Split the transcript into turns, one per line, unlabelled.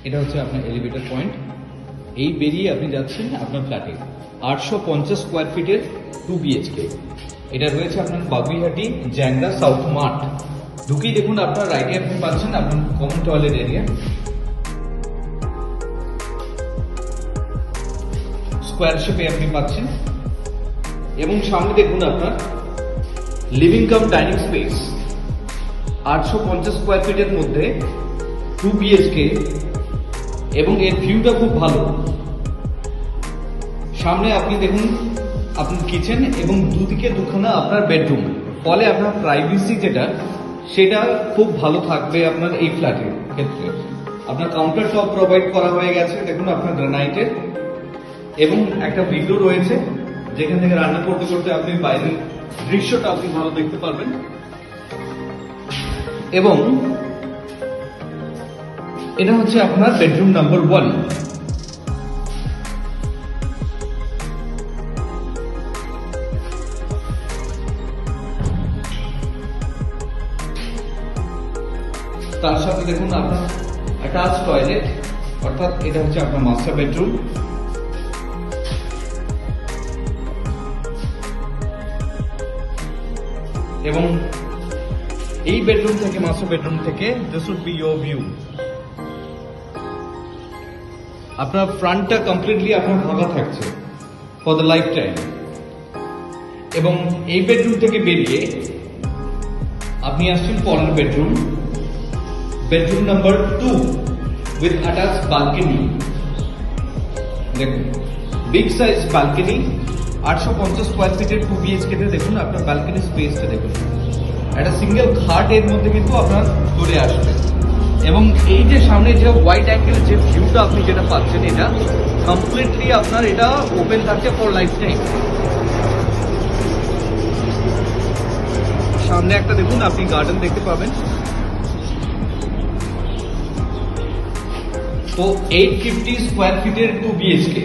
এটা হচ্ছে আপনার এলিভেটর পয়েন্ট। এই বেরিয়ে আপনি যাচ্ছেন আপনার ফ্ল্যাটে 850 স্কোয়ার ফিটের 2 BHK। এটা রয়েছে আপনার বাগুইহাটি জ্যাংরা সাউথ মার্ট। ঢুকেই দেখুন আপনার রাইটে আপনি পাচ্ছেন আপনার কমন টয়লেট এরিয়া, স্কোয়ার শেপে আপনি পাচ্ছেন, এবং সামনে দেখুন আপনার living cum dining space 850 square ফিটের মধ্যে 2 BHK, এবং এর ভিউটা খুব ভালো। সামনে আপনি দেখুন আপনার কিচেন এবং দুদিকে দুখানা আপনার বেডরুম, ফলে আপনার প্রাইভেসি সেটা খুব ভালো থাকবে আপনার এই ফ্ল্যাটের ক্ষেত্রে। আপনার কাউন্টার টপ প্রোভাইড করা হয়ে গেছে দেখুন আপনার গ্রানাইটের, এবং একটা উইন্ডো রয়েছে যেখান থেকে রান্না করতে করতে আপনি বাইরের দৃশ্যটা আপনি ভালো দেখতে পারবেন। এবং এটা হচ্ছে আপনার বেডরুম নাম্বার 1। তার সাথে দেখুন আপনার অ্যাটাচ টয়লেট, অর্থাৎ এটা হচ্ছে আপনার মাস্টার বেডরুম। এবং এই বেডরুম থেকে, মাস্টার বেডরুম থেকে this would be your view. আপনার ফ্রন্টটা কমপ্লিটলি আপনার ফাঁকা থাকছে ফর দ্য লাইফ টাইম। এবং এই বেডরুম থেকে বেরিয়ে আপনি আসছেন পরের bedroom, bedroom number 2 with attach balcony. দেখুন বিগ সাইজ বালকনি, 850 স্কোয়ার ফিটের 2 BHK তে দেখুন আপনার বালকনি স্পেসটা দেখুন। একটা সিঙ্গেল খাট এর মধ্যে কিন্তু আপনার চলে আসবে, এবং এই যে সামনে যে ওয়াইড অ্যাঙ্গেল যে ভিউটা আপনি যেটা পাচ্ছেন, এটা কমপ্লিটলি আপনার এটা ওপেন থাকছে ফর লাইফ টাইম। সামনে একটা দেখুন আপনি গার্ডেন দেখতে পাবেন। তো 850 স্কোয়ার ফিটের 2 BHK